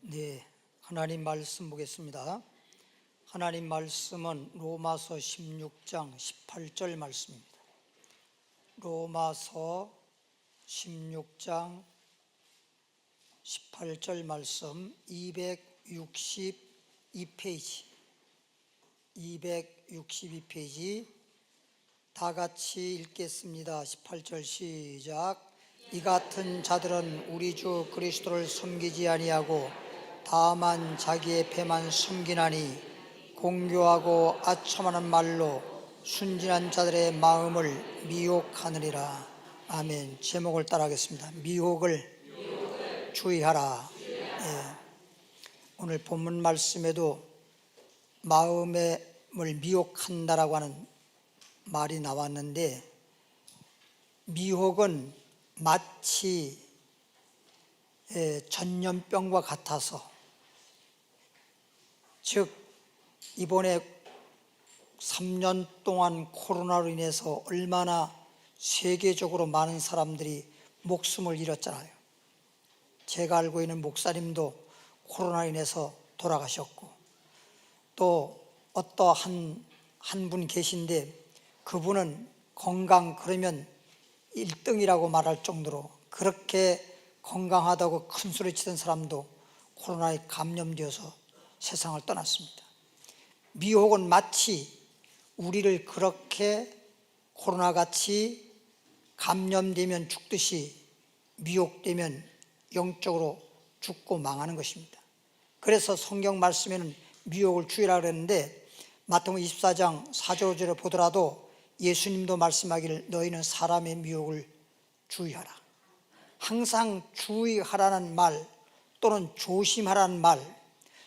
네, 하나님 말씀 보겠습니다. 하나님 말씀은 로마서 16장 18절 말씀입니다. 로마서 16장 18절 말씀 262페이지 다 같이 읽겠습니다. 18절 시작. 이 같은 자들은 우리 주 그리스도를 섬기지 아니하고 다만 자기의 배만 섬기나니 공교하고 아첨하는 말로 순진한 자들의 마음을 미혹하느니라. 아멘. 제목을 따라하겠습니다. 미혹을 주의하라. 오늘 본문 말씀에도 마음을 미혹한다라고 하는 말이 나왔는데, 미혹은 마치 전염병과 같아서, 즉 이번에 3년 동안 코로나로 인해서 얼마나 세계적으로 많은 사람들이 목숨을 잃었잖아요. 제가 알고 있는 목사님도 코로나로 인해서 돌아가셨고, 또 어떠한 분 계신데 그분은 건강 그러면 1등이라고 말할 정도로 그렇게 건강하다고 큰 소리 치던 사람도 코로나에 감염되어서 세상을 떠났습니다. 미혹은 마치 우리를 그렇게 코로나같이 감염되면 죽듯이 미혹되면 영적으로 죽고 망하는 것입니다. 그래서 성경 말씀에는 미혹을 주의라 그랬는데, 마태복음 24장 4절 5절을 보더라도 예수님도 말씀하기를 너희는 사람의 미혹을 주의하라. 항상 주의하라는 말 또는 조심하라는 말,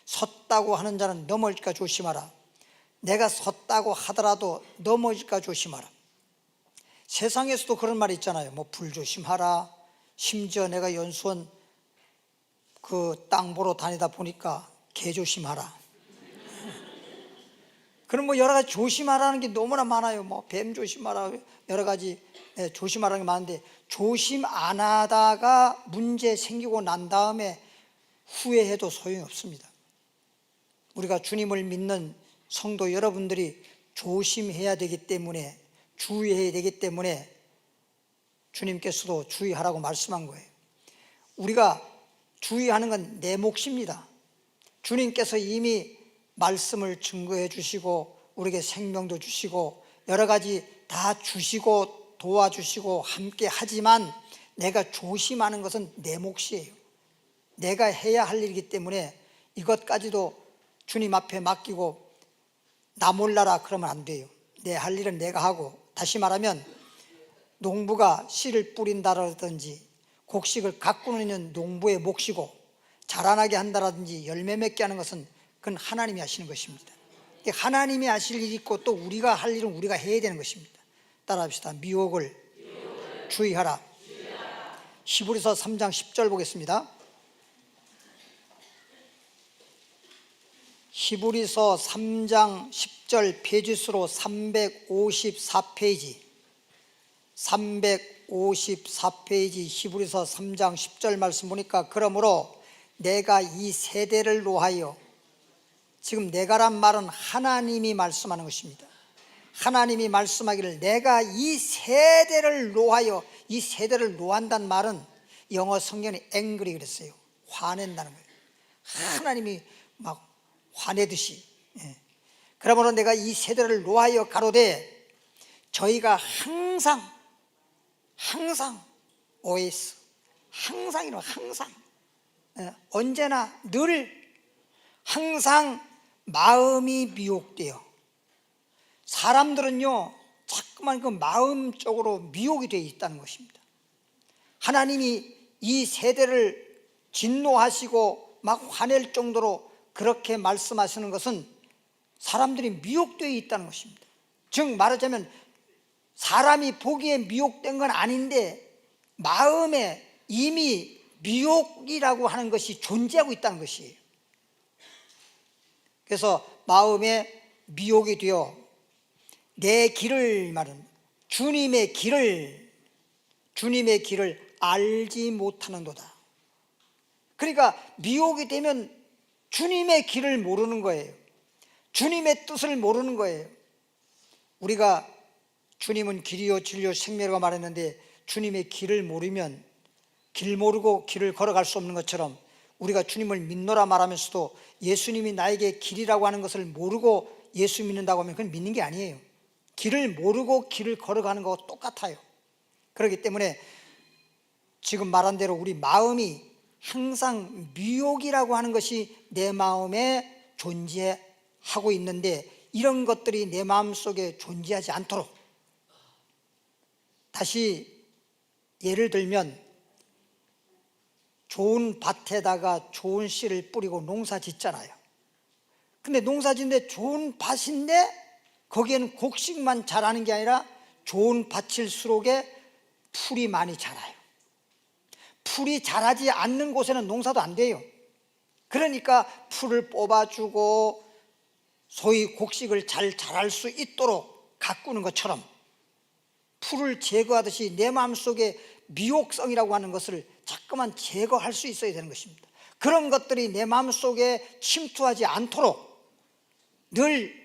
섰다고 하는 자는 넘어질까 조심하라. 내가 섰다고 하더라도 넘어질까 조심하라. 세상에서도 그런 말이 있잖아요. 뭐 불조심하라. 심지어 내가 연수원 그 땅 보러 다니다 보니까 개 조심하라. 그럼 뭐 여러 가지 조심하라는 게 너무나 많아요. 뭐 뱀 조심하라, 여러 가지 조심하라는 게 많은데, 조심 안 하다가 문제 생기고 난 다음에 후회해도 소용이 없습니다. 우리가 주님을 믿는 성도 여러분들이 조심해야 되기 때문에, 주의해야 되기 때문에 주님께서도 주의하라고 말씀한 거예요. 우리가 주의하는 건 내 몫입니다. 주님께서 이미 말씀을 증거해 주시고 우리에게 생명도 주시고 여러 가지 다 주시고 도와주시고 함께 하지만, 내가 조심하는 것은 내 몫이에요. 내가 해야 할 일이기 때문에 이것까지도 주님 앞에 맡기고 나 몰라라 그러면 안 돼요. 내 할 일은 내가 하고, 다시 말하면 농부가 씨를 뿌린다라든지 곡식을 가꾸는 일은 농부의 몫이고, 자라나게 한다라든지 열매 맺게 하는 것은 그건 하나님이 하시는 것입니다. 하나님이 하실 일이 있고 또 우리가 할 일은 우리가 해야 되는 것입니다. 따라합시다. 미혹을 주의하라. 히브리서 3장 10절 보겠습니다. 히브리서 3장 10절 페이지수로 354페이지 히브리서 3장 10절 말씀 보니까, 그러므로 내가 이 세대를 노하여, 지금 내가란 말은 하나님이 말씀하는 것입니다. 하나님이 말씀하기를 내가 이 세대를 노하여, 이 세대를 노한다는 말은 영어 성경에 angry 그랬어요. 화낸다는 거예요. 하나님이 막 화내듯이. 그러므로 내가 이 세대를 노하여 가로되 저희가 항상 OS, 항상 언제나 늘 항상 마음이 미혹돼요. 사람들은요 자꾸만 그 마음적으로 미혹이 되어 있다는 것입니다. 하나님이 이 세대를 진노하시고 막 화낼 정도로 그렇게 말씀하시는 것은 사람들이 미혹되어 있다는 것입니다. 즉 말하자면 사람이 보기에 미혹된 건 아닌데 마음에 이미 미혹이라고 하는 것이 존재하고 있다는 것이에요. 그래서 마음에 미혹이 되어 내 길을 말은 주님의 길을 알지 못하는도다. 그러니까 미혹이 되면 주님의 길을 모르는 거예요. 주님의 뜻을 모르는 거예요. 우리가 주님은 길이요 진리요 생명이라고 말했는데 주님의 길을 모르면 길 모르고 길을 걸어갈 수 없는 것처럼 우리가 주님을 믿노라 말하면서도 예수님이 나에게 길이라고 하는 것을 모르고 예수 믿는다고 하면 그건 믿는 게 아니에요. 길을 모르고 길을 걸어가는 거와 똑같아요. 그렇기 때문에 지금 말한 대로 우리 마음이 항상 미혹이라고 하는 것이 내 마음에 존재하고 있는데 이런 것들이 내 마음속에 존재하지 않도록, 다시 예를 들면 좋은 밭에다가 좋은 씨를 뿌리고 농사 짓잖아요. 근데 농사 짓는데 좋은 밭인데 거기에는 곡식만 자라는 게 아니라 좋은 밭일수록에 풀이 많이 자라요. 풀이 자라지 않는 곳에는 농사도 안 돼요. 그러니까 풀을 뽑아주고 소위 곡식을 잘 자랄 수 있도록 가꾸는 것처럼 풀을 제거하듯이 내 마음속에 미혹성이라고 하는 것을 자꾸만 제거할 수 있어야 되는 것입니다. 그런 것들이 내 마음속에 침투하지 않도록 늘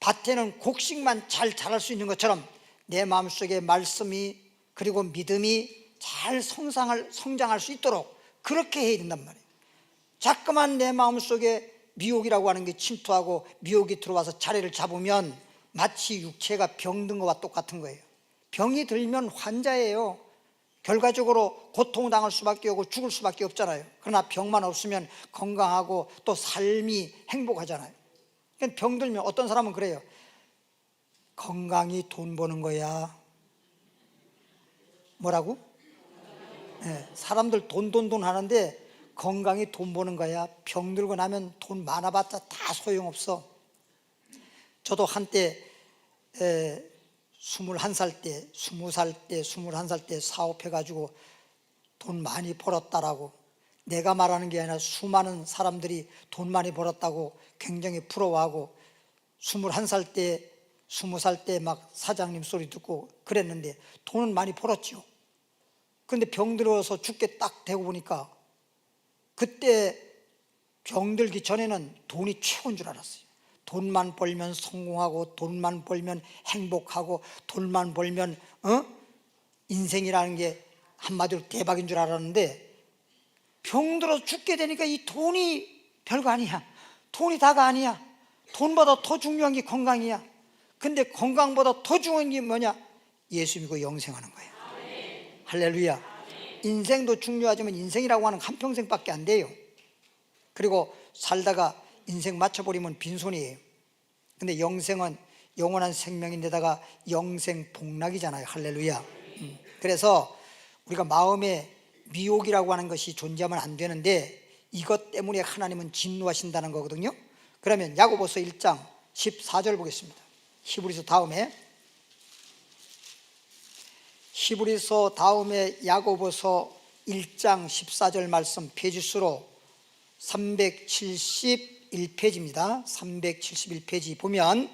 밭에는 곡식만 잘 자랄 수 있는 것처럼 내 마음속에 말씀이 그리고 믿음이 잘 성장할 수 있도록 그렇게 해야 된단 말이에요. 자꾸만 내 마음속에 미혹이라고 하는 게 침투하고 미혹이 들어와서 자리를 잡으면 마치 육체가 병든 것과 똑같은 거예요. 병이 들면 환자예요. 결과적으로 고통당할 수밖에 없고 죽을 수밖에 없잖아요. 그러나 병만 없으면 건강하고 또 삶이 행복하잖아요. 그러니까 병 들면 어떤 사람은 그래요. 건강이 돈 버는 거야. 뭐라고? 네, 사람들 돈 하는데 건강이 돈 버는 거야. 병 들고 나면 돈 많아봤자 다 소용없어. 저도 한때 21살 때, 20살 때, 21살 때 사업해가지고 돈 많이 벌었다라고, 내가 말하는 게 아니라 수많은 사람들이 돈 많이 벌었다고 굉장히 부러워하고 21살 때, 20살 때 막 사장님 소리 듣고 그랬는데 돈은 많이 벌었죠. 그런데 병 들어서 죽게 딱 되고 보니까 그때 병들기 전에는 돈이 최고인 줄 알았어요. 돈만 벌면 성공하고 돈만 벌면 행복하고 돈만 벌면 인생이라는 게 한마디로 대박인 줄 알았는데 병들어서 죽게 되니까 이 돈이 별거 아니야. 돈이 다가 아니야. 돈보다 더 중요한 게 건강이야. 근데 건강보다 더 중요한 게 뭐냐? 예수 믿고 영생하는 거야. 아멘. 할렐루야. 아멘. 인생도 중요하지만 인생이라고 하는 한평생밖에 안 돼요. 그리고 살다가 인생 맞춰버리면 빈손이에요. 근데 영생은 영원한 생명인데다가 영생 복락이잖아요. 할렐루야. 그래서 우리가 마음에 미혹이라고 하는 것이 존재하면 안 되는데 이것 때문에 하나님은 진노하신다는 거거든요. 그러면 야고보서 1장 14절 보겠습니다. 히브리서 다음에 야고보서 1장 14절 말씀 페이지수로 371페이지입니다. 371페이지 보면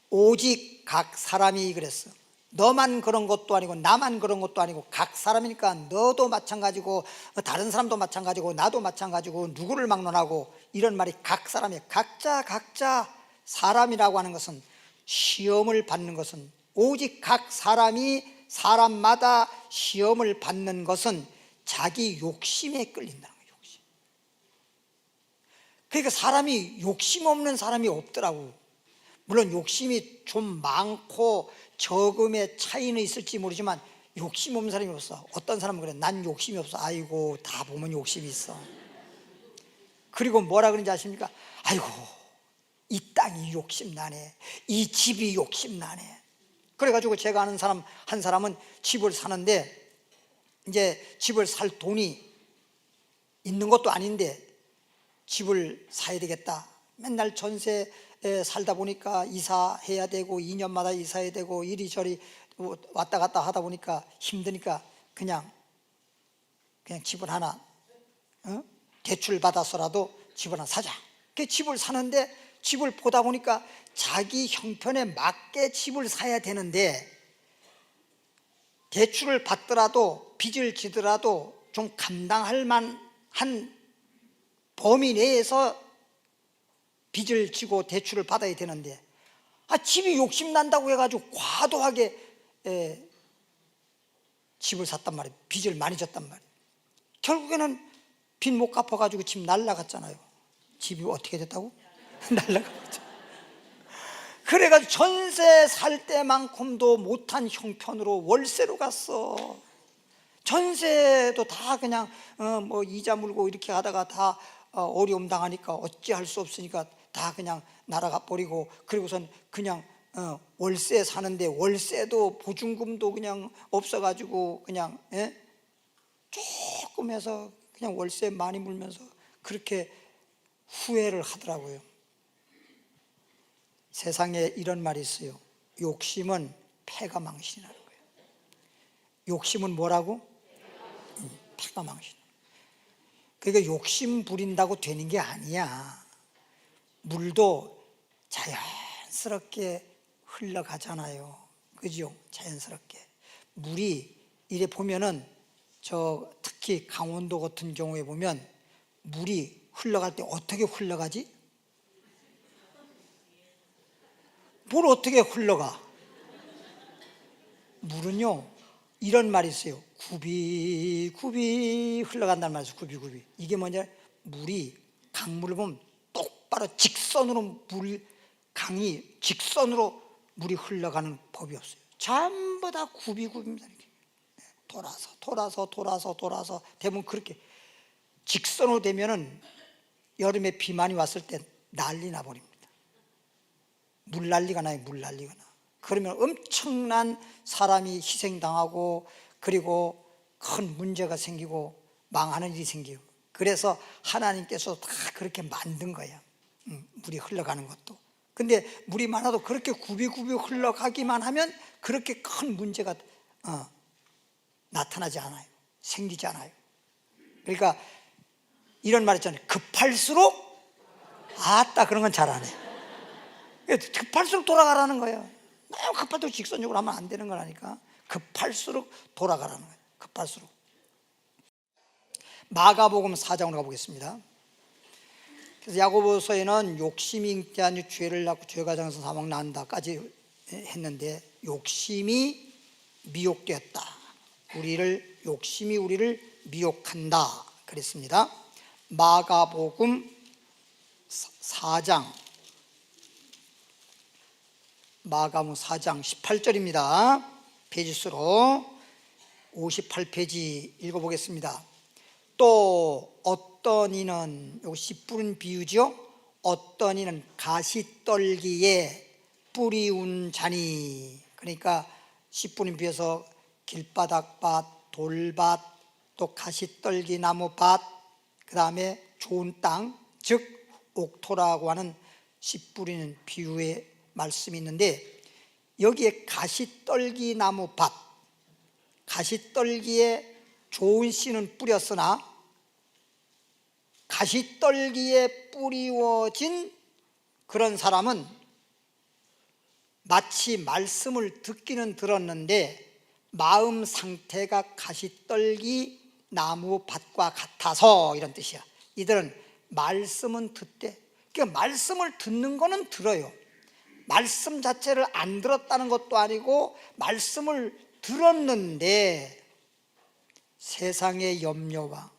오직 각 사람이 그랬어. 너만 그런 것도 아니고 나만 그런 것도 아니고 각 사람이니까 너도 마찬가지고 다른 사람도 마찬가지고 나도 마찬가지고 누구를 막론하고 이런 말이 각 사람이에요. 각자 사람이라고 하는 것은 시험을 받는 것은 오직 각 사람이 사람마다 시험을 받는 것은 자기 욕심에 끌린다는 거예요. 욕심. 그러니까 사람이 욕심 없는 사람이 없더라고. 물론 욕심이 좀 많고 적음의 차이는 있을지 모르지만 욕심 없는 사람이 없어. 어떤 사람은 그래. 난 욕심이 없어. 아이고 다 보면 욕심이 있어. 그리고 뭐라 그런지 아십니까? 아이고 이 땅이 욕심나네. 이 집이 욕심나네. 그래가지고 제가 아는 사람 한 사람은 집을 사는데 이제 집을 살 돈이 있는 것도 아닌데 집을 사야 되겠다. 맨날 전세 살다 보니까 이사해야 되고 2년마다 이사해야 되고 이리저리 왔다 갔다 하다 보니까 힘드니까 그냥 집을 하나 대출 받아서라도 집을 하나 사자. 그 집을 사는데 집을 보다 보니까 자기 형편에 맞게 집을 사야 되는데 대출을 받더라도 빚을 지더라도 좀 감당할 만 한 범위 내에서 빚을 지고 대출을 받아야 되는데 집이 욕심난다고 해가지고 과도하게 집을 샀단 말이에요. 빚을 많이 졌단 말이에요. 결국에는 빚 못 갚아가지고 집 날라갔잖아요. 집이 어떻게 됐다고? 날라갔죠. 그래가지고 전세 살 때만큼도 못한 형편으로 월세로 갔어. 전세도 다 그냥 뭐 이자 물고 이렇게 하다가 다 어려움 당하니까 어찌할 수 없으니까 다 그냥 날아가 버리고, 그리고선 그냥 월세 사는데 월세도 보증금도 그냥 없어가지고 그냥 조금 해서 그냥 월세 많이 물면서 그렇게 후회를 하더라고요. 세상에 이런 말이 있어요. 욕심은 패가 망신이라는 거예요. 욕심은 뭐라고? 패가 망신. 그러니까 욕심 부린다고 되는 게 아니야. 물도 자연스럽게 흘러가잖아요. 그죠? 자연스럽게. 물이 이래 보면은 특히 강원도 같은 경우에 보면 물이 흘러갈 때 어떻게 흘러가지? 물 어떻게 흘러가? 물은요, 이런 말이 있어요. 굽이 흘러간다는 말이죠. 굽이. 이게 뭐냐? 물이 강물을 보면 똑바로 직선으로 강이 직선으로 물이 흘러가는 법이 없어요. 전부 다 굽입니다. 이렇게 돌아서 대부분 그렇게 직선으로 되면은 여름에 비 많이 왔을 때 난리 나버립니다. 물 난리가 나요. 그러면 엄청난 사람이 희생당하고, 그리고 큰 문제가 생기고 망하는 일이 생겨요. 그래서 하나님께서 다 그렇게 만든 거야. 물이 흘러가는 것도. 근데 물이 많아도 그렇게 굽이 흘러가기만 하면 그렇게 큰 문제가 나타나지 않아요. 생기지 않아요. 그러니까 이런 말 있잖아요. 급할수록 아따, 그런 건 잘하네. 급할수록 돌아가라는 거예요. 너무 급할수록 직선적으로 하면 안 되는 거라니까. 급할수록 돌아가라는 거예요. 급할수록. 마가복음 4장으로 가보겠습니다. 그래서 야고보서에는 욕심이 인자니 죄를 낳고 죄가 장에서 사망 난다까지 했는데, 욕심이 미혹되었다. 욕심이 우리를 미혹한다 그랬습니다. 마가복음 4장 18절입니다. 페이지수로 58페이지 읽어보겠습니다. 또 어떤 이는, 이거 씨 뿌린 비유죠. 어떤 이는 가시떨기에 뿌리운 자니, 그러니까 씨 뿌린 비유에서 길바닥밭, 돌밭, 또 가시떨기 나무밭, 그 다음에 좋은 땅, 즉 옥토라고 하는 씨 뿌리는 비유의 말씀이 있는데, 여기에 가시떨기 나무밭, 가시떨기에 좋은 씨는 뿌렸으나 가시떨기에 뿌리워진 그런 사람은 마치 말씀을 듣기는 들었는데 마음 상태가 가시떨기 나무밭과 같아서, 이런 뜻이야. 이들은 말씀은 듣되, 그러니까 말씀을 듣는 거는 들어요. 말씀 자체를 안 들었다는 것도 아니고 말씀을 들었는데 세상의 염려와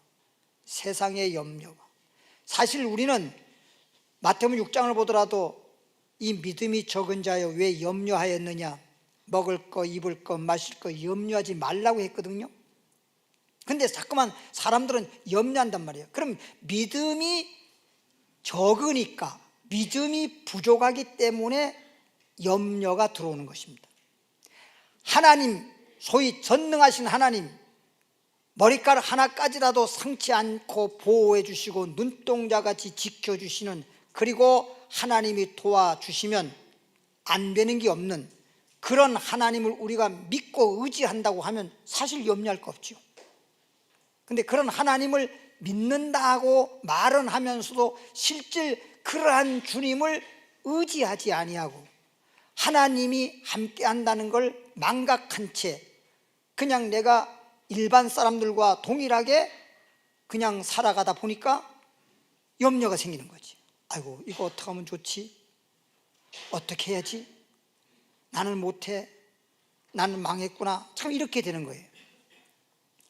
사실 우리는 마태복음 6장을 보더라도 이 믿음이 적은 자여 왜 염려하였느냐, 먹을 거 입을 거 마실 거 염려하지 말라고 했거든요. 근데 자꾸만 사람들은 염려한단 말이에요. 그럼 믿음이 적으니까, 믿음이 부족하기 때문에 염려가 들어오는 것입니다. 하나님, 소위 전능하신 하나님, 머리카락 하나까지라도 상치 않고 보호해 주시고 눈동자같이 지켜주시는, 그리고 하나님이 도와주시면 안 되는 게 없는 그런 하나님을 우리가 믿고 의지한다고 하면 사실 염려할 거 없죠. 근데 그런 하나님을 믿는다고 말은 하면서도 실질 그러한 주님을 의지하지 아니하고 하나님이 함께 한다는 걸 망각한 채 그냥 내가 일반 사람들과 동일하게 그냥 살아가다 보니까 염려가 생기는 거지. 아이고, 이거 어떻게 하면 좋지? 어떻게 해야지? 나는 못해. 나는 망했구나. 참 이렇게 되는 거예요.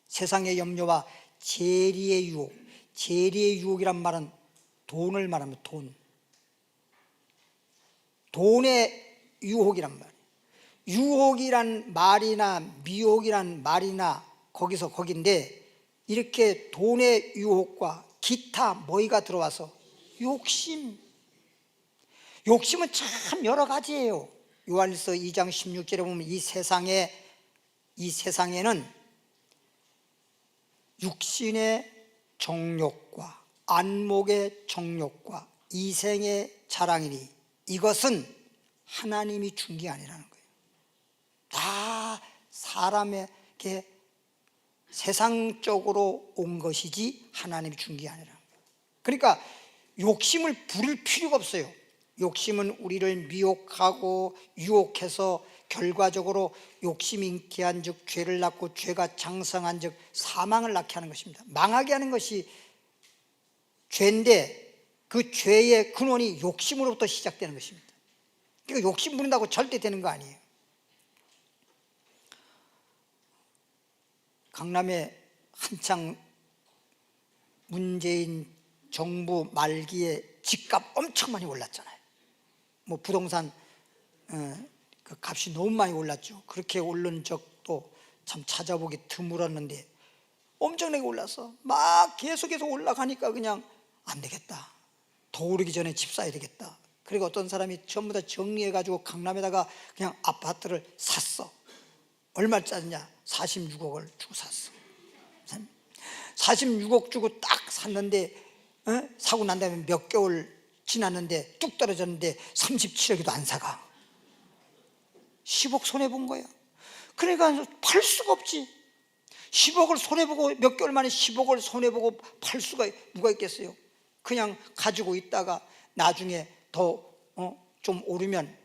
세상의 염려와 재리의 유혹. 재리의 유혹이란 말은 돈을 말하면 돈. 돈의 유혹이란 말이에요. 유혹이란 말이나 미혹이란 말이나 거기서 거긴데, 이렇게 돈의 유혹과 기타 뭐가 들어와서 욕심. 욕심은 참 여러 가지예요. 요한일서 2장 16절에 보면 이 세상에는 육신의 정욕과 안목의 정욕과 이생의 자랑이니 이것은 하나님이 준 게 아니라는 거예요. 다 사람에게 세상적으로 온 것이지 하나님이 준 게 아니라는 거예요. 그러니까 욕심을 부릴 필요가 없어요. 욕심은 우리를 미혹하고 유혹해서 결과적으로 욕심이 잉태한 즉 죄를 낳고 죄가 장성한 즉 사망을 낳게 하는 것입니다. 망하게 하는 것이 죄인데 그 죄의 근원이 욕심으로부터 시작되는 것입니다. 그러니까 욕심 부린다고 절대 되는 거 아니에요. 강남에 한창 문재인 정부 말기에 집값 엄청 많이 올랐잖아요. 뭐 부동산 그 값이 너무 많이 올랐죠. 그렇게 오른 적도 참 찾아보기 드물었는데 엄청나게 올랐어. 막 계속해서 올라가니까 그냥 안 되겠다. 더 오르기 전에 집 사야 되겠다. 그리고 어떤 사람이 전부 다 정리해가지고 강남에다가 그냥 아파트를 샀어. 얼마짜리냐? 46억을 주고 샀어. 46억 주고 딱 샀는데 사고 난 다음에 몇 개월 지났는데 뚝 떨어졌는데 37억에도 안 사가. 10억 손해본 거야. 그러니까 팔 수가 없지. 10억을 손해보고 몇 개월 만에 10억을 손해보고 팔 수가 누가 있겠어요. 그냥 가지고 있다가 나중에 더 좀 오르면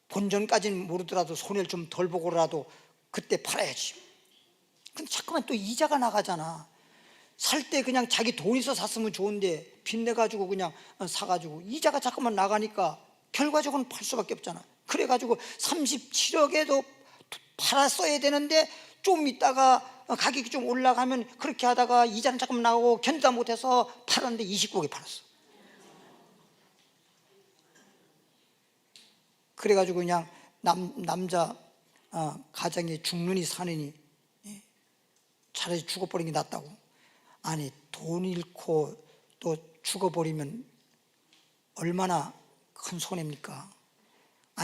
본전까지는 모르더라도 손해를 좀 덜 보고라도 그때 팔아야지. 근데 자꾸만 또 이자가 나가잖아. 살 때 그냥 자기 돈 있어 샀으면 좋은데 빚내가지고 그냥 사가지고 이자가 자꾸만 나가니까 결과적으로는 팔 수밖에 없잖아. 그래가지고 37억에도 팔았어야 되는데 좀 있다가 가격이 좀 올라가면 그렇게 하다가 이자는 자꾸만 나가고 견디다 못해서 팔았는데 29억에 팔았어. 그래가지고 그냥 남자 가정이 죽느니 사느니 차라리 죽어버리는 게 낫다고. 아니 돈 잃고 또 죽어버리면 얼마나 큰 손해입니까?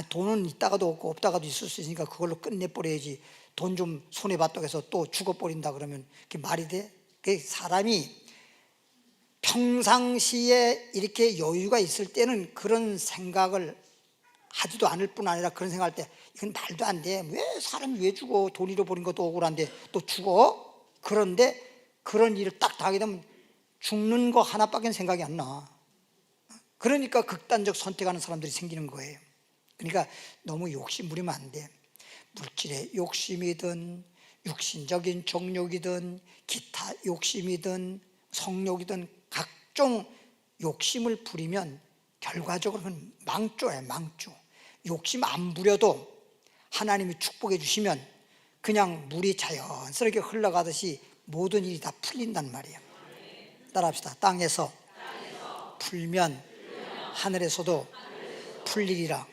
돈은 있다가도 없고 없다가도 있을 수 있으니까 그걸로 끝내버려야지. 돈 좀 손해봤다고 해서 또 죽어버린다 그러면 그게 말이 돼? 사람이 평상시에 이렇게 여유가 있을 때는 그런 생각을 하지도 않을 뿐 아니라 그런 생각할 때 이건 말도 안 돼. 왜 사람이 왜 죽어? 돈 잃어버린 것도 억울한데 또 죽어? 그런데 그런 일을 딱 당하게 되면 죽는 거 하나밖에 생각이 안 나. 그러니까 극단적 선택하는 사람들이 생기는 거예요. 그러니까 너무 욕심 부리면 안 돼. 물질의 욕심이든 육신적인 정욕이든 기타 욕심이든 성욕이든 각종 욕심을 부리면 결과적으로는 망조예요. 망조. 욕심 안 부려도 하나님이 축복해 주시면 그냥 물이 자연스럽게 흘러가듯이 모든 일이 다 풀린단 말이에요. 따라합시다. 땅에서 풀면 하늘에서도 풀리리라.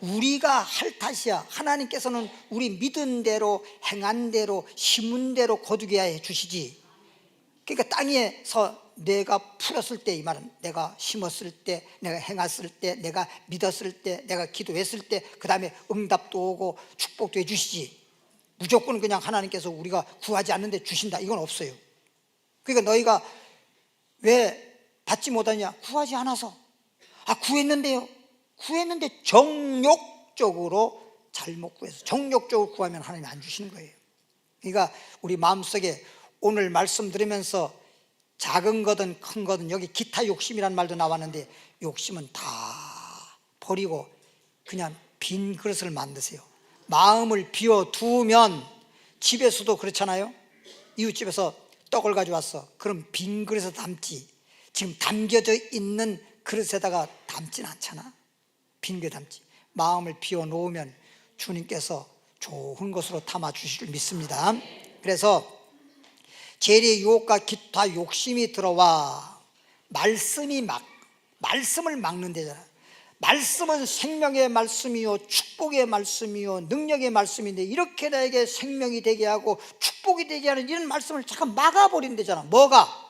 우리가 할 탓이야. 하나님께서는 우리 믿은 대로 행한 대로 심은 대로 거두게 해 주시지. 그러니까 땅에서 내가 풀었을 때, 이 말은 내가 심었을 때, 내가 행했을 때, 내가 믿었을 때, 내가 기도했을 때, 그 다음에 응답도 오고 축복도 해주시지. 무조건 그냥 하나님께서 우리가 구하지 않는데 주신다, 이건 없어요. 그러니까 너희가 왜 받지 못하냐? 구하지 않아서. 구했는데요. 구했는데 정욕적으로 잘못 구해서 정욕적으로 구하면 하나님이 안 주시는 거예요. 그러니까 우리 마음속에 오늘 말씀 들으면서 작은 거든 큰 거든, 여기 기타 욕심이란 말도 나왔는데 욕심은 다 버리고 그냥 빈 그릇을 만드세요. 마음을 비워두면, 집에서도 그렇잖아요. 이웃집에서 떡을 가져왔어. 그럼 빈 그릇에 담지. 지금 담겨져 있는 그릇에다가 담진 않잖아. 빈 그릇에 담지. 마음을 비워놓으면 주님께서 좋은 것으로 담아 주실 줄 믿습니다. 그래서 재리의 유혹과 기타 욕심이 들어와 말씀을 막는 데잖아. 말씀은 생명의 말씀이요 축복의 말씀이요 능력의 말씀인데, 이렇게 나에게 생명이 되게 하고 축복이 되게 하는 이런 말씀을 잠깐 막아버리는 데잖아. 뭐가?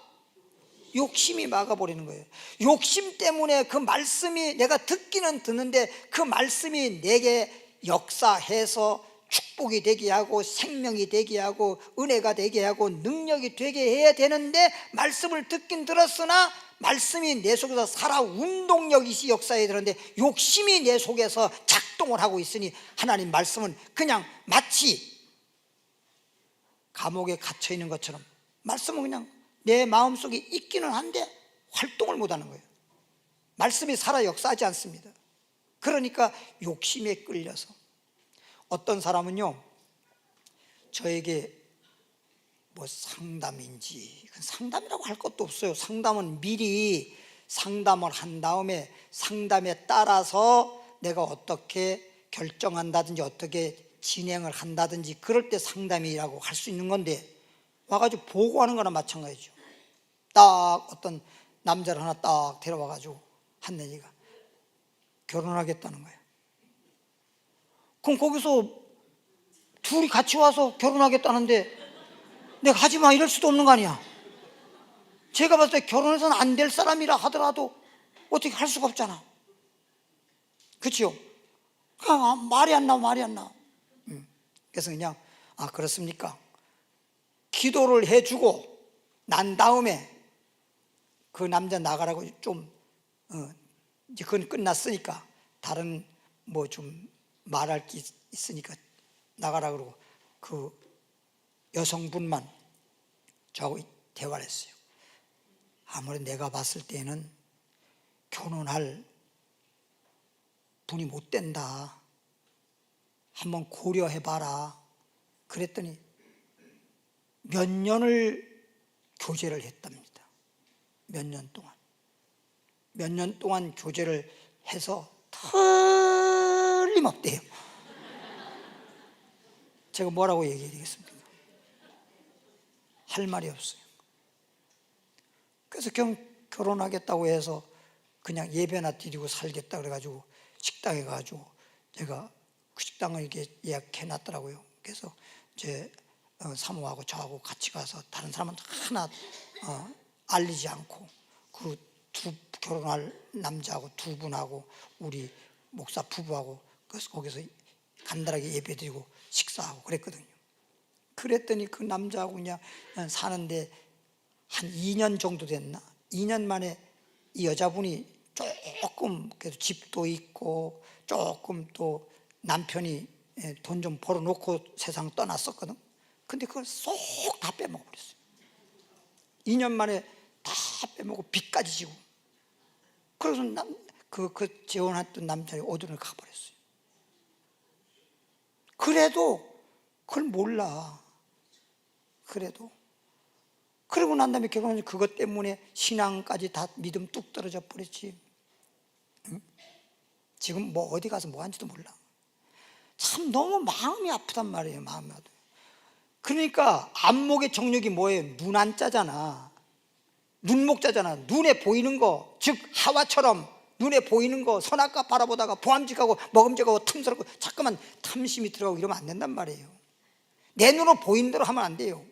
욕심이 막아버리는 거예요. 욕심 때문에 그 말씀이, 내가 듣기는 듣는데 그 말씀이 내게 역사해서 축복이 되게 하고 생명이 되게 하고 은혜가 되게 하고 능력이 되게 해야 되는데, 말씀을 듣긴 들었으나 말씀이 내 속에서 살아 운동력이 역사해야 되는데 욕심이 내 속에서 작동을 하고 있으니, 하나님 말씀은 그냥 마치 감옥에 갇혀 있는 것처럼 말씀은 그냥 내 마음속에 있기는 한데 활동을 못하는 거예요. 말씀이 살아 역사하지 않습니다. 그러니까 욕심에 끌려서, 어떤 사람은요 저에게 뭐 상담인지, 상담이라고 할 것도 없어요. 상담은 미리 상담을 한 다음에 상담에 따라서 내가 어떻게 결정한다든지 어떻게 진행을 한다든지 그럴 때 상담이라고 할 수 있는 건데, 와가지고 보고하는 거나 마찬가지죠. 딱 어떤 남자를 하나 딱 데려와가지고 한 애가 결혼하겠다는 거예요. 그럼 거기서 둘이 같이 와서 결혼하겠다는데 내가 하지마 이럴 수도 없는 거 아니야. 제가 봤을 때 결혼해서는 안 될 사람이라 하더라도 어떻게 할 수가 없잖아. 그렇죠? 말이 안 나와. 그래서 그냥 그렇습니까? 기도를 해주고 난 다음에 그 남자 나가라고 좀 이제 그건 끝났으니까 다른 뭐 좀 말할 게 있으니까 나가라 그러고 그 여성분만 저하고 대화를 했어요. 아무래도 내가 봤을 때는 결혼할 분이 못 된다. 한번 고려해봐라. 그랬더니 몇 년을 교제를 했답니다. 몇 년 동안 교제를 해서 틀림없대요. 제가 뭐라고 얘기해야 되겠습니까? 할 말이 없어요. 그래서 결혼하겠다고 해서 그냥 예배나 드리고 살겠다 그래가지고 식당에 가가지고 제가 그 식당을 이렇게 예약해 놨더라고요. 그래서 제 사모하고 저하고 같이 가서 다른 사람은 하나 알리지 않고 그 결혼할 남자하고 두 분하고 우리 목사 부부하고 그래서 거기서 간단하게 예배드리고 식사하고 그랬거든요. 그랬더니 그 남자하고 그냥 사는데 한 2년 정도 됐나? 2년 만에 이 여자분이 조금 그래도 집도 있고 조금 또 남편이 돈 좀 벌어놓고 세상 떠났었거든. 근데 그걸 쏙 다 빼먹어버렸어요. 2년 만에 다 빼먹고 빚까지 지고. 그래서 그 재혼했던 남자의 어디로 가버렸어요. 그래도 그걸 몰라. 그러고 난 다음에 결혼은 그것 때문에 신앙까지 다 믿음 뚝 떨어져 버렸지. 응? 지금 뭐 어디 가서 뭐 하는지도 몰라. 참 너무 마음이 아프단 말이에요. 마음이 아프다. 그러니까 안목의 정력이 뭐예요? 눈 안자잖아. 눈목자잖아. 눈에 보이는 거, 즉 하와처럼 눈에 보이는 거 선악과 바라보다가 보암직하고 먹음직하고 틈스럽고 자꾸만 탐심이 들어가고 이러면 안 된단 말이에요. 내 눈으로 보이는 대로 하면 안 돼요.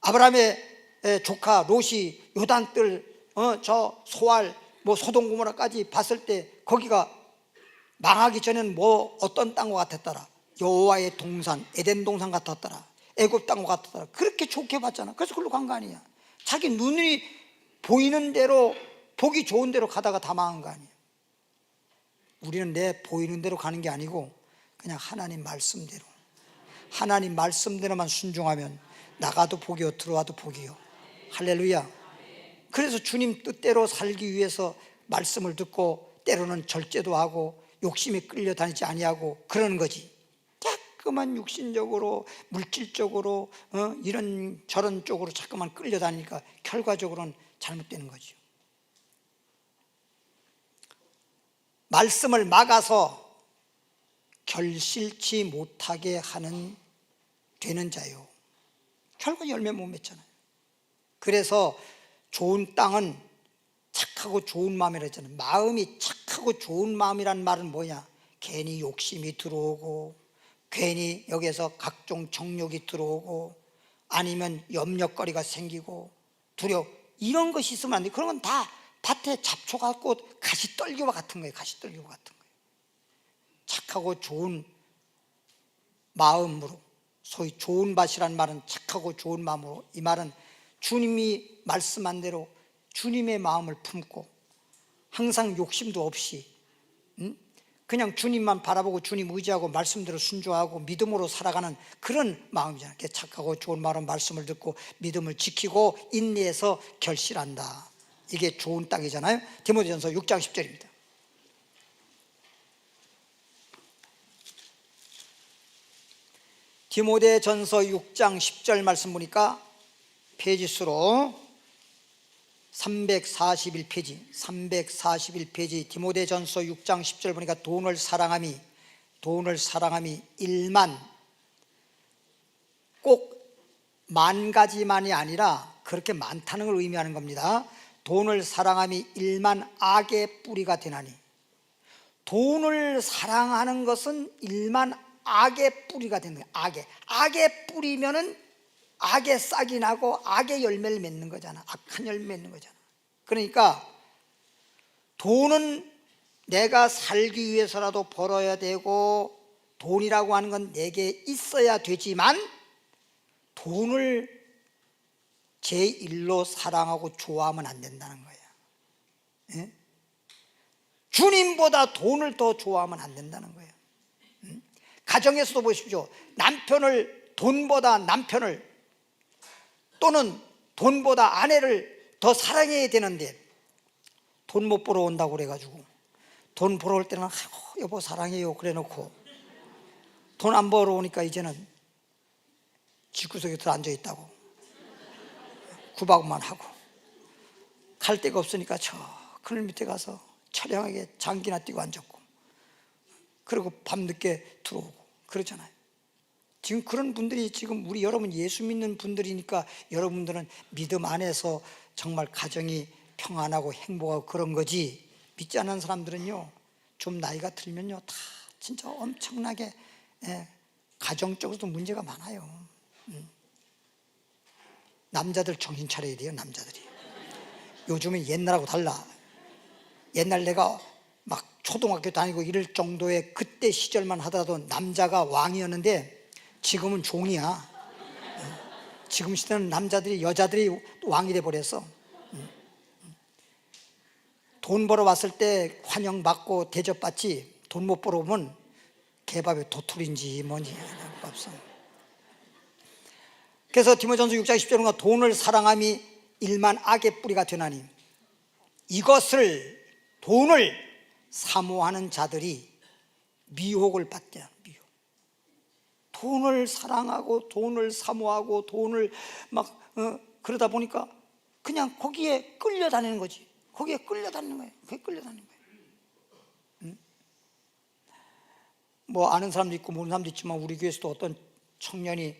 아브라함의 조카 롯이 요단뜰 저 소알 뭐 소돔 고모라까지 봤을 때 거기가 망하기 전에는 뭐 어떤 땅과 같았더라? 여호와의 동산 에덴 동산 같았더라. 애굽 땅과 같았더라. 그렇게 좋게 봤잖아. 그래서 그걸로 간 거 아니야. 자기 눈이 보이는 대로 보기 좋은 대로 가다가 다 망한 거 아니야. 우리는 내 보이는 대로 가는 게 아니고 그냥 하나님 말씀대로만 순종하면 나가도 복이요 들어와도 복이요. 할렐루야. 그래서 주님 뜻대로 살기 위해서 말씀을 듣고 때로는 절제도 하고 욕심에 끌려다니지 아니하고 그러는 거지. 자꾸만 육신적으로 물질적으로 이런 저런 쪽으로 자꾸만 끌려다니니까 결과적으로는 잘못되는 거죠. 말씀을 막아서 결실치 못하게 하는 되는 자요, 결과 열매 못 맺잖아요. 그래서 좋은 땅은 착하고 좋은 마음이라 했잖아요. 마음이 착하고 좋은 마음이란 말은 뭐냐? 괜히 욕심이 들어오고, 괜히 여기에서 각종 정욕이 들어오고, 아니면 염려거리가 생기고 두려워, 이런 것이 있으면 안 돼. 그런 건 다 밭에 잡초 같고 가시떨기와 같은 거예요. 가시떨기와 같은 거예요. 착하고 좋은 마음으로, 소위 좋은 밭이란 말은 착하고 좋은 마음으로, 이 말은 주님이 말씀한 대로 주님의 마음을 품고 항상 욕심도 없이 그냥 주님만 바라보고 주님 의지하고 말씀대로 순종하고 믿음으로 살아가는 그런 마음이잖아요. 착하고 좋은 말은 말씀을 듣고 믿음을 지키고 인내해서 결실한다. 이게 좋은 땅이잖아요. 디모데전서 6장 10절입니다. 디모데전서 6장 10절 말씀 보니까 페이지수로 341페이지 디모데전서 6장 10절 보니까 돈을 사랑함이 일만, 꼭 만 가지만이 아니라 그렇게 많다는 걸 의미하는 겁니다. 돈을 사랑함이 일만 악의 뿌리가 되나니, 돈을 사랑하는 것은 일만 악의 뿌리가 되는 거예요. 악의 뿌리면은 악의 싹이 나고 악의 열매를 맺는 거잖아. 악한 열매 맺는 거잖아. 그러니까 돈은 내가 살기 위해서라도 벌어야 되고, 돈이라고 하는 건 내게 있어야 되지만 돈을 제 일로 사랑하고 좋아하면 안 된다는 거예요. 예? 주님보다 돈을 더 좋아하면 안 된다는 거예요. 가정에서도 보십시오. 돈보다 남편을 또는 돈보다 아내를 더 사랑해야 되는데, 돈 못 벌어 온다고 그래가지고 돈 벌어 올 때는 여보 사랑해요 그래 놓고, 돈 안 벌어 오니까 이제는 집구석에 들어 앉아 있다고 구박만 하고, 갈 데가 없으니까 저 그늘 밑에 가서 처량하게 장기나 뛰고 앉았고, 그리고 밤늦게 들어오고 그러잖아요. 지금 그런 분들이, 지금 우리 여러분 예수 믿는 분들이니까 여러분들은 믿음 안에서 정말 가정이 평안하고 행복하고 그런 거지, 믿지 않는 사람들은요, 좀 나이가 들면요 다 진짜 엄청나게 가정적으로도 문제가 많아요. 남자들 정신 차려야 돼요. 남자들이 요즘은 옛날하고 달라. 옛날 내가 막 초등학교 다니고 이럴 정도의 그때 시절만 하더라도 남자가 왕이었는데 지금은 종이야. 지금 시대는 여자들이 왕이 돼버렸어. 돈 벌어 왔을 때 환영받고 대접받지, 돈 못 벌어 오면 개밥에 도토리인지 뭔지 없어. 그래서 디모데전서 6장 10절은 돈을 사랑함이 일만 악의 뿌리가 되나니, 돈을 사모하는 자들이 미혹을 받게. 돈을 사랑하고 돈을 사모하고 돈을 막 그러다 보니까 그냥 거기에 끌려다니는 거지. 거기에 끌려다니는 거예요. 뭐 아는 사람도 있고 모르는 사람도 있지만, 우리 교회에서도 어떤 청년이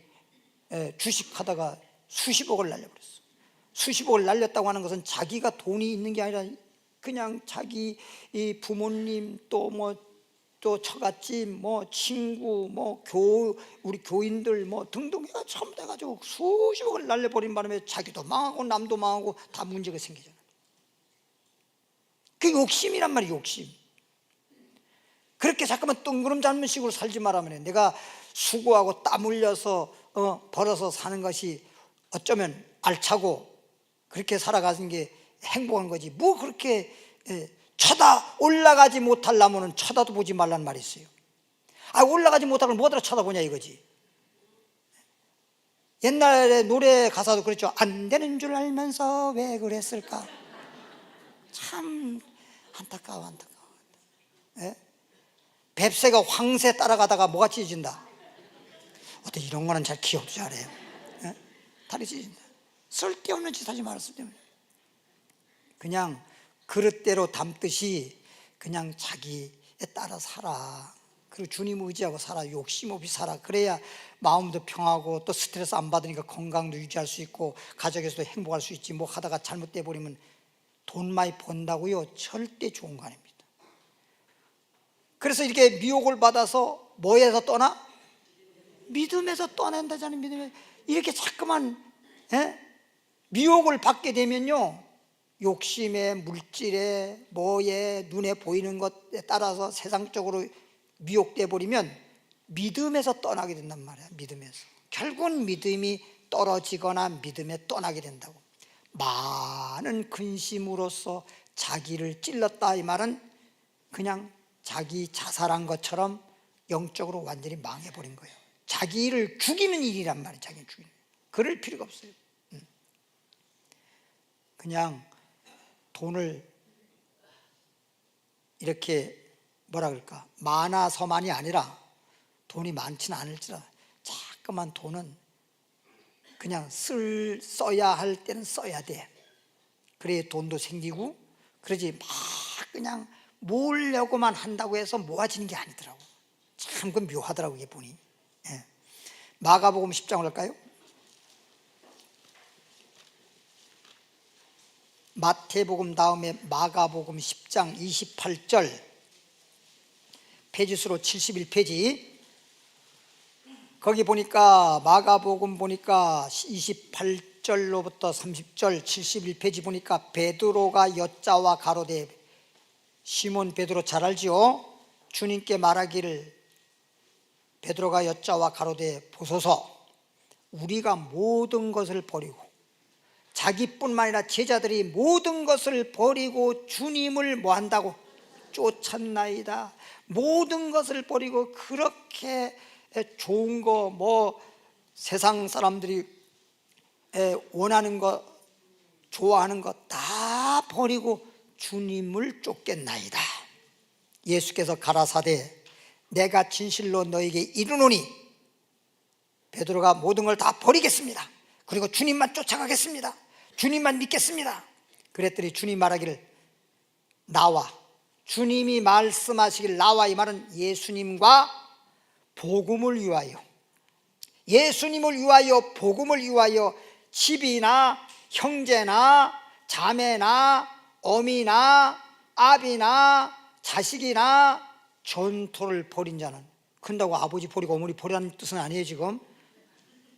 주식하다가 수십억을 날려버렸어. 수십억을 날렸다고 하는 것은 자기가 돈이 있는 게 아니라 그냥 자기 이 부모님 또 처갓집 친구 우리 교인들 등등 해가 전부 돼가지고 수십억을 날려버린 바람에 자기도 망하고 남도 망하고 다 문제가 생기잖아. 그게 욕심이란 말이야. 욕심. 그렇게 잠깐만 뜬구름 잡는 식으로 살지 말라면, 내가 수고하고 땀 흘려서 벌어서 사는 것이 어쩌면 알차고 그렇게 살아가는 게 행복한 거지. 뭐 그렇게 올라가지 못하려면 쳐다도 보지 말라는 말이 있어요. 올라가지 못하면 뭐하러 쳐다보냐 이거지. 옛날에 노래 가사도 그랬죠. 안 되는 줄 알면서 왜 그랬을까. 참 안타까워. 예? 뱁새가 황새 따라가다가 뭐가 찢어진다. 어때 이런 거는 잘 기억도 잘해요. 예? 다리 찢어진다. 쓸데없는 짓 하지 마라. 쓸데없는. 그냥 그릇대로 담듯이 그냥 자기에 따라 살아. 그리고 주님 의지하고 살아. 욕심 없이 살아. 그래야 마음도 평하고 또 스트레스 안 받으니까 건강도 유지할 수 있고 가정에서도 행복할 수 있지. 뭐 하다가 잘못돼 버리면 돈 많이 번다고요? 절대 좋은 거 아닙니다. 그래서 이렇게 미혹을 받아서 뭐에서 떠나? 믿음에서 떠난다잖아요. 믿음에 이렇게 자꾸만 미혹을 받게 되면요, 욕심에, 물질에, 뭐에, 눈에 보이는 것에 따라서 세상적으로 미혹돼 버리면 믿음에서 떠나게 된단 말이야. 믿음에서 결국은 믿음이 떨어지거나 믿음에 떠나게 된다고. 많은 근심으로써 자기를 찔렀다, 이 말은 그냥 자기 자살한 것처럼 영적으로 완전히 망해버린 거예요. 자기를 죽이는 일이란 말이에요. 자기를 죽이는 일. 그럴 필요가 없어요. 그냥 돈을 이렇게 뭐라 그럴까, 많아서만이 아니라 돈이 많지는 않을지라 자꾸만 돈은 그냥 써야 할 때는 써야 돼. 그래야 돈도 생기고, 그러지 막 그냥 모으려고만 한다고 해서 모아지는 게 아니더라고. 참 그 묘하더라고 이게 보니. 예. 마가복음 10장을 할까요? 마태복음 다음에 마가복음 10장 28절, 페이지수로 71페이지. 거기 보니까 마가복음 보니까 28절로부터 30절 71페이지 보니까 베드로가 여자와 가로되, 시몬 베드로 잘 알지요? 주님께 말하기를, 베드로가 여자와 가로되 보소서, 우리가 모든 것을 버리고, 자기뿐만 아니라 제자들이 모든 것을 버리고 주님을 뭐 한다고? 쫓았나이다. 모든 것을 버리고 그렇게 좋은 거, 뭐 세상 사람들이 원하는 거, 좋아하는 거 다 버리고 주님을 쫓겠나이다. 예수께서 가라사대, 내가 진실로 너에게 이르노니, 베드로가 모든 걸 다 버리겠습니다. 그리고 주님만 쫓아가겠습니다. 주님만 믿겠습니다. 그랬더니 주님 말하기를, 나와. 주님이 말씀하시길 나와, 이 말은 예수님과 복음을 위하여, 예수님을 위하여, 복음을 위하여 집이나 형제나 자매나 어미나 아비나 자식이나 전토를 벌인 자는, 큰다고 아버지 버리고 어머니 버리라는 뜻은 아니에요. 지금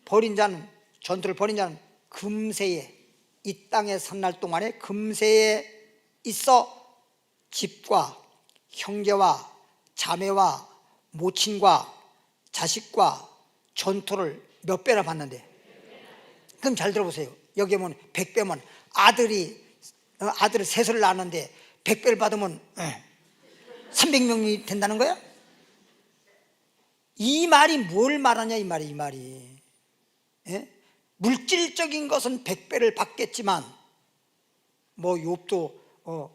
버린 자는, 전토를 벌인 자는 금세에, 이 땅에 산 날 동안에 금세에 있어 집과 형제와 자매와 모친과 자식과 전토를 몇 배나 받는데? 그럼 잘 들어보세요. 여기 보면 100배면 아들을 셋을 낳았는데 100배를 받으면 300명이 된다는 거야? 이 말이 뭘 말하냐, 이 말이. 예? 물질적인 것은 100배를 받겠지만, 뭐 욥도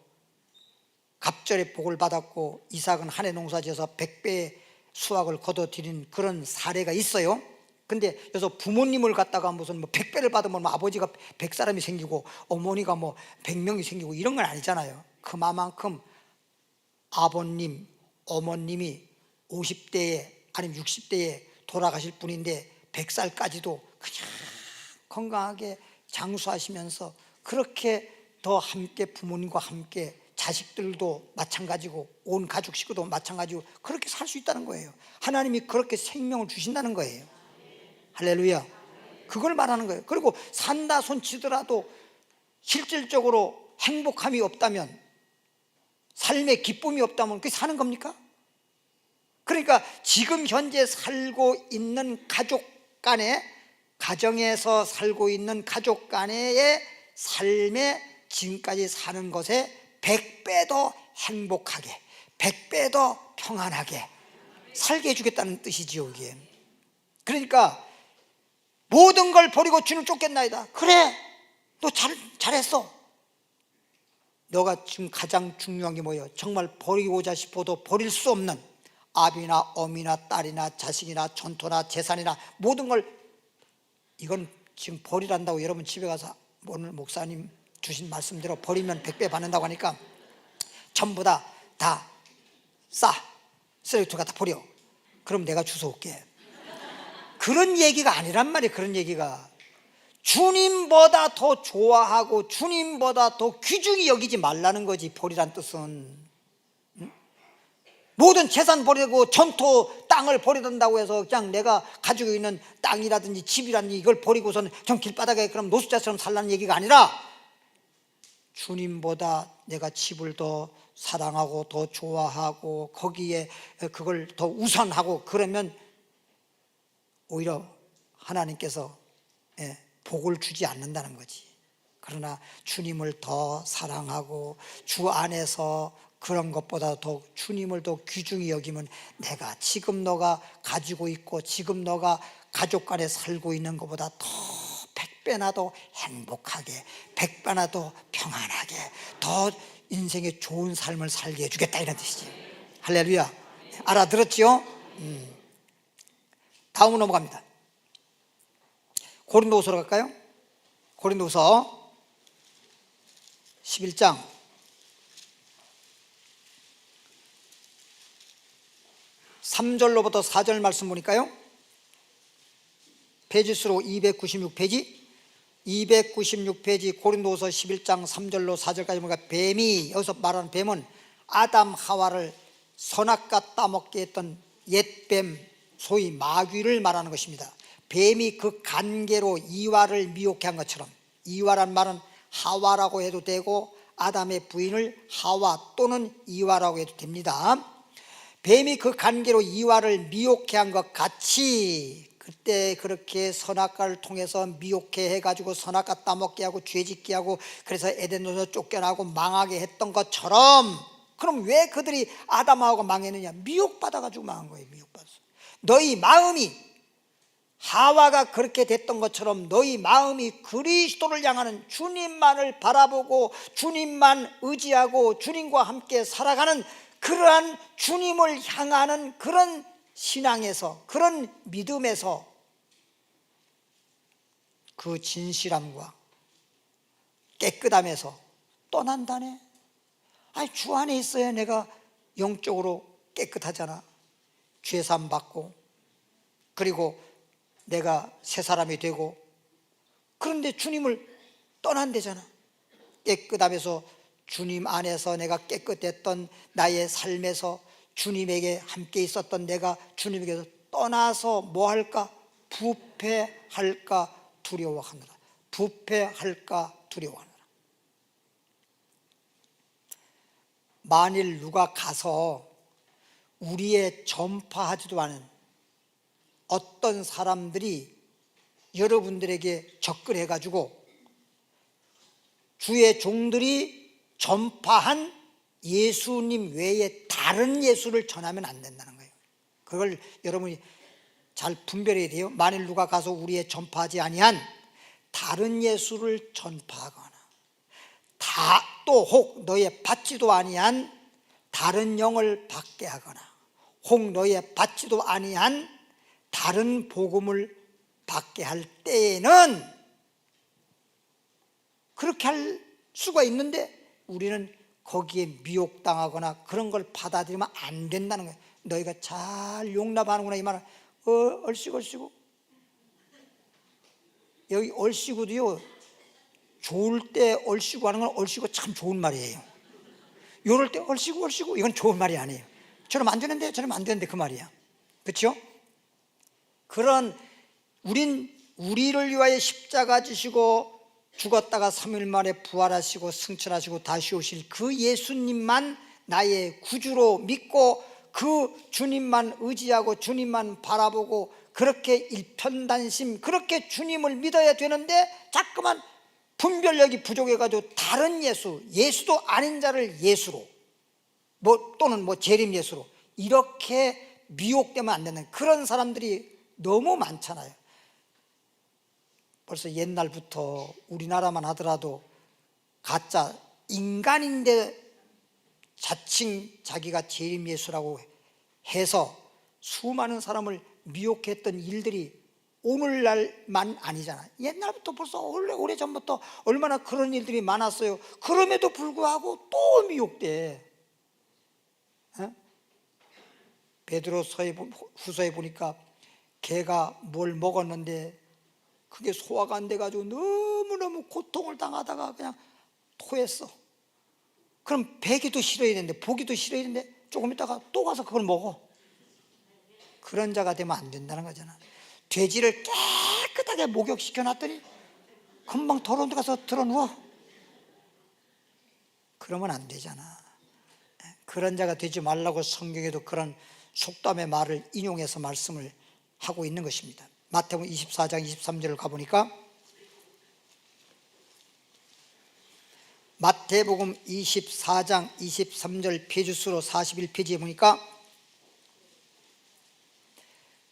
갑절의 복을 받았고 이삭은 한 해 농사지어서 100배의 수확을 거둬들인 그런 사례가 있어요. 근데 여기서 부모님을 갖다가 무슨 뭐 100배를 받으면 뭐 아버지가 100사람이 생기고 어머니가 뭐 100명이 생기고 이런 건 아니잖아요. 그만큼 아버님, 어머님이 50대에 아니면 60대에 돌아가실 분인데 100살까지도 그냥 건강하게 장수하시면서 그렇게 더 함께, 부모님과 함께, 자식들도 마찬가지고 온 가족 식구도 마찬가지고 그렇게 살 수 있다는 거예요. 하나님이 그렇게 생명을 주신다는 거예요. 할렐루야. 그걸 말하는 거예요. 그리고 산다 손치더라도 실질적으로 행복함이 없다면, 삶의 기쁨이 없다면 그게 사는 겁니까? 그러니까 지금 현재 살고 있는 가족 간에, 가정에서 살고 있는 가족 간의 삶에 지금까지 사는 것에 100배 더 행복하게, 100배 더 평안하게 살게 해주겠다는 뜻이지요, 이게. 그러니까 모든 걸 버리고 주님 쫓겠나이다. 그래, 너 잘했어. 너가 지금 가장 중요한 게 뭐예요? 정말 버리고자 싶어도 버릴 수 없는, 아비나 어미나 딸이나 자식이나 전토나 재산이나 모든 걸, 이건 지금 버리란다고 여러분 집에 가서 오늘 목사님 주신 말씀대로 버리면 100배 받는다고 하니까 전부 다 싸, 쓰레기통 갖다 버려. 그럼 내가 주워올게. 그런 얘기가 아니란 말이에요. 그런 얘기가 주님보다 더 좋아하고 주님보다 더 귀중히 여기지 말라는 거지. 버리란 뜻은 모든 재산 버리고 전토 땅을 버리던다고 해서 그냥 내가 가지고 있는 땅이라든지 집이라든지 이걸 버리고서는 좀 길바닥에 그럼 노숙자처럼 살라는 얘기가 아니라 주님보다 내가 집을 더 사랑하고 더 좋아하고 거기에 그걸 더 우선하고 그러면 오히려 하나님께서 복을 주지 않는다는 거지. 그러나 주님을 더 사랑하고 주 안에서 그런 것보다 더 주님을 더 귀중히 여기면 내가 지금 너가 가지고 있고 지금 너가 가족 간에 살고 있는 것보다 더 100배나 더 행복하게 100배나 더 평안하게 더 인생의 좋은 삶을 살게 해주겠다 이런 뜻이지. 할렐루야. 알아들었지요? 다음으로 넘어갑니다. 고린도후서로 갈까요? 고린도후서 11장 3절로부터 4절 말씀 보니까요, 페이지수로 296페이지 296페이지 고린도후서 11장 3절로 4절까지 보니까 뱀이, 여기서 말하는 뱀은 아담 하와를 선악과 따먹게 했던 옛뱀, 소위 마귀를 말하는 것입니다. 뱀이 그 간계로 이와를 미혹해 한 것처럼, 이와란 말은 하와라고 해도 되고 아담의 부인을 하와 또는 이와라고 해도 됩니다. 뱀이 그 간계로 이와를 미혹해 한 것 같이 그때 그렇게 선악과를 통해서 미혹해 해가지고 선악과 따먹게 하고 죄짓게 하고 그래서 에덴에서 쫓겨나고 망하게 했던 것처럼, 그럼 왜 그들이 아담하고 망했느냐? 미혹받아가지고 망한 거예요. 미혹받아서. 너희 마음이 하와가 그렇게 됐던 것처럼 너희 마음이 그리스도를 향하는, 주님만을 바라보고 주님만 의지하고 주님과 함께 살아가는 그러한 주님을 향하는 그런 신앙에서, 그런 믿음에서 그 진실함과 깨끗함에서 떠난다네. 아니, 주 안에 있어야 내가 영적으로 깨끗하잖아. 죄사함 받고 그리고 내가 새 사람이 되고. 그런데 주님을 떠난대잖아. 깨끗함에서, 주님 안에서 내가 깨끗했던 나의 삶에서 주님에게 함께 있었던 내가 주님에게서 떠나서 뭐 할까? 부패할까 두려워하느라. 부패할까 두려워하느라. 만일 누가 가서 우리의 전파하지도 않은 어떤 사람들이 여러분들에게 접근해가지고 주의 종들이 전파한 예수님 외에 다른 예수를 전하면 안 된다는 거예요. 그걸 여러분이 잘 분별해야 돼요. 만일 누가 가서 우리의 전파하지 아니한 다른 예수를 전파하거나 또 혹 너의 받지도 아니한 다른 영을 받게 하거나 혹 너의 받지도 아니한 다른 복음을 받게 할 때에는 그렇게 할 수가 있는데 우리는 거기에 미혹당하거나 그런 걸 받아들이면 안 된다는 거예요. 너희가 잘 용납하는구나 이 말은. 얼씨구 여기 얼씨구도요, 좋을 때 얼씨구 하는 건 얼씨구 참 좋은 말이에요. 요럴 때 얼씨구 이건 좋은 말이 아니에요. 저러면 안 되는데 저러면 안 되는데 그 말이야. 그렇죠? 그런 우리를 위하여 십자가 지시고 죽었다가 3일 만에 부활하시고 승천하시고 다시 오실 그 예수님만 나의 구주로 믿고 그 주님만 의지하고 주님만 바라보고 그렇게 일편단심 그렇게 주님을 믿어야 되는데 자꾸만 분별력이 부족해가지고 다른 예수도 아닌 자를 예수로 또는 재림 예수로 이렇게 미혹되면 안 되는 그런 사람들이 너무 많잖아요. 벌써 옛날부터 우리나라만 하더라도 가짜 인간인데 자칭 자기가 재림 예수라고 해서 수많은 사람을 미혹했던 일들이 오늘날만 아니잖아. 옛날부터 벌써 오래전부터 얼마나 그런 일들이 많았어요. 그럼에도 불구하고 또 미혹돼. 베드로 후서에 보니까 개가 뭘 먹었는데 그게 소화가 안 돼가지고 너무너무 고통을 당하다가 그냥 토했어. 그럼 배기도 싫어야 되는데 보기도 싫어야 되는데 조금 있다가 또 가서 그걸 먹어. 그런 자가 되면 안 된다는 거잖아. 돼지를 깨끗하게 목욕시켜 놨더니 금방 더러운 데 가서 드러누워. 그러면 안 되잖아. 그런 자가 되지 말라고 성경에도 그런 속담의 말을 인용해서 말씀을 하고 있는 것입니다. 마태복음 24장 23절을 가보니까 마태복음 24장 23절 페이지수로 41페이지에 보니까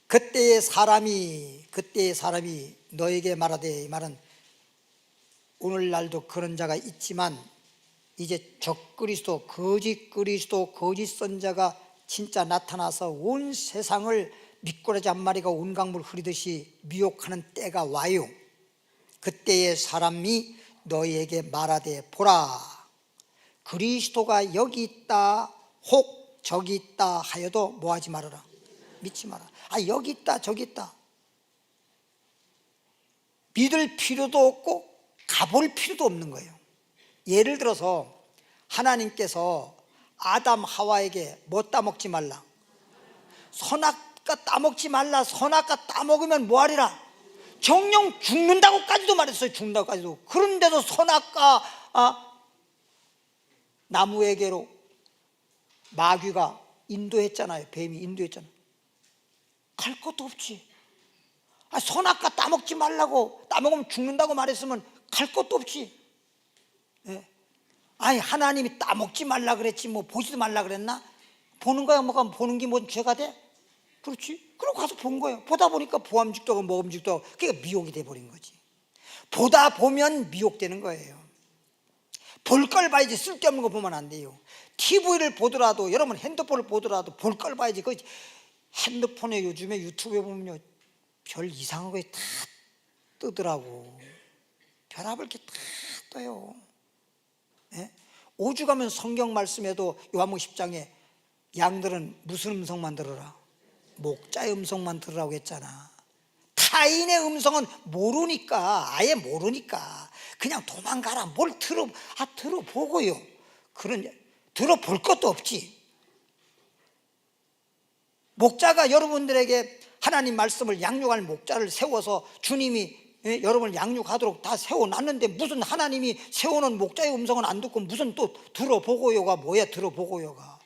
그때의 사람이 너에게 말하되, 이 말은 오늘날도 그런 자가 있지만 이제 적그리스도, 거짓 그리스도, 거짓 선자가 진짜 나타나서 온 세상을 미꾸라지 한 마리가 온 강물 흐리듯이 미혹하는 때가 와요. 그때의 사람이 너희에게 말하되, 보라, 그리스도가 여기 있다 혹 저기 있다 하여도 뭐하지 말아라, 믿지 마라. 여기 있다 저기 있다 믿을 필요도 없고 가볼 필요도 없는 거예요. 예를 들어서 하나님께서 아담 하와에게 뭐 따먹지 말라, 선악과 따먹지 말라. 선악과 따먹으면 뭐하리라, 정령 죽는다고까지도 말했어요. 죽는다고까지도. 그런데도 선악과 나무에게로 마귀가 인도했잖아요. 뱀이 인도했잖아요. 갈 것도 없지. 선악과 따먹지 말라고, 따먹으면 죽는다고 말했으면 갈 것도 없지. 하나님이 따먹지 말라 그랬지 뭐 보지도 말라 그랬나? 보는 거야 뭐가, 보는 게 뭔 죄가 돼? 그렇지? 그러고 가서 본 거예요. 보다 보니까 보암직도 하고 먹음직도 하고, 그게 미혹이 돼버린 거지. 보다 보면 미혹되는 거예요. 볼 걸 봐야지. 쓸데없는 거 보면 안 돼요. TV를 보더라도, 여러분 핸드폰을 보더라도 볼 걸 봐야지. 그 핸드폰에 요즘에 유튜브에 보면요, 별 이상한 거에 다 뜨더라고. 별아볼 게 다 떠요. 오죽하면 성경 말씀에도 요한복음 10장에 양들은 무슨 음성만 들으라, 목자의 음성만 들으라고 했잖아. 타인의 음성은 모르니까, 아예 모르니까 그냥 도망가라. 뭘 들어보고요. 들어볼 것도 없지. 목자가 여러분들에게 하나님 말씀을 양육할 목자를 세워서 주님이 여러분을 양육하도록 다 세워놨는데, 무슨 하나님이 세워놓은 목자의 음성은 안 듣고 무슨 또 들어보고요가 뭐야. 들어보고요가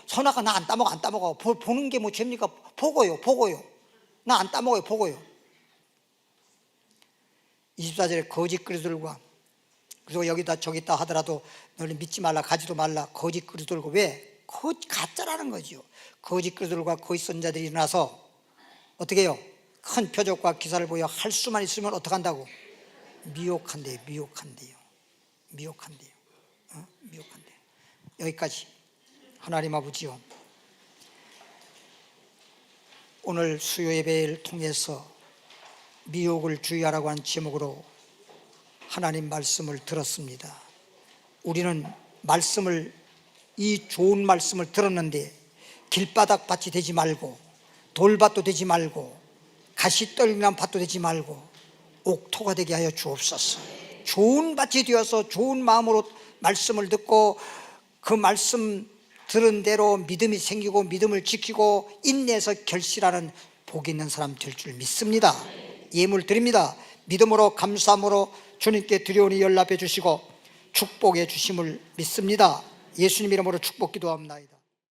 선악과 나 안 따먹어. 보는 게 뭐 죄입니까? 보고요. 나 안 따먹어요. 보고요. 24절에 거짓 그리스도들과, 그리고 여기다 저기다 하더라도 너는 믿지 말라, 가지도 말라. 거짓 그리스도들과, 왜? 가짜라는 거죠. 거짓 그리스도들과 거짓 선자들이 일어나서 어떻게 해요? 큰 표적과 기사를 보여 할 수만 있으면 어떻게 한다고? 미혹한대요. 여기까지. 하나님 아버지요, 오늘 수요 예배를 통해서 미혹을 주의하라고 한 제목으로 하나님 말씀을 들었습니다. 우리는 이 좋은 말씀을 들었는데 길바닥 밭이 되지 말고, 돌밭도 되지 말고, 가시떨기난 밭도 되지 말고 옥토가 되게 하여 주옵소서. 좋은 밭이 되어서 좋은 마음으로 말씀을 듣고 그 말씀 들은 대로 믿음이 생기고 믿음을 지키고 인내해서 결실하는 복이 있는 사람 될 줄 믿습니다. 예물 드립니다. 믿음으로 감사함으로 주님께 드려오니 연락해 주시고 축복해 주심을 믿습니다. 예수님 이름으로 축복 기도합니다.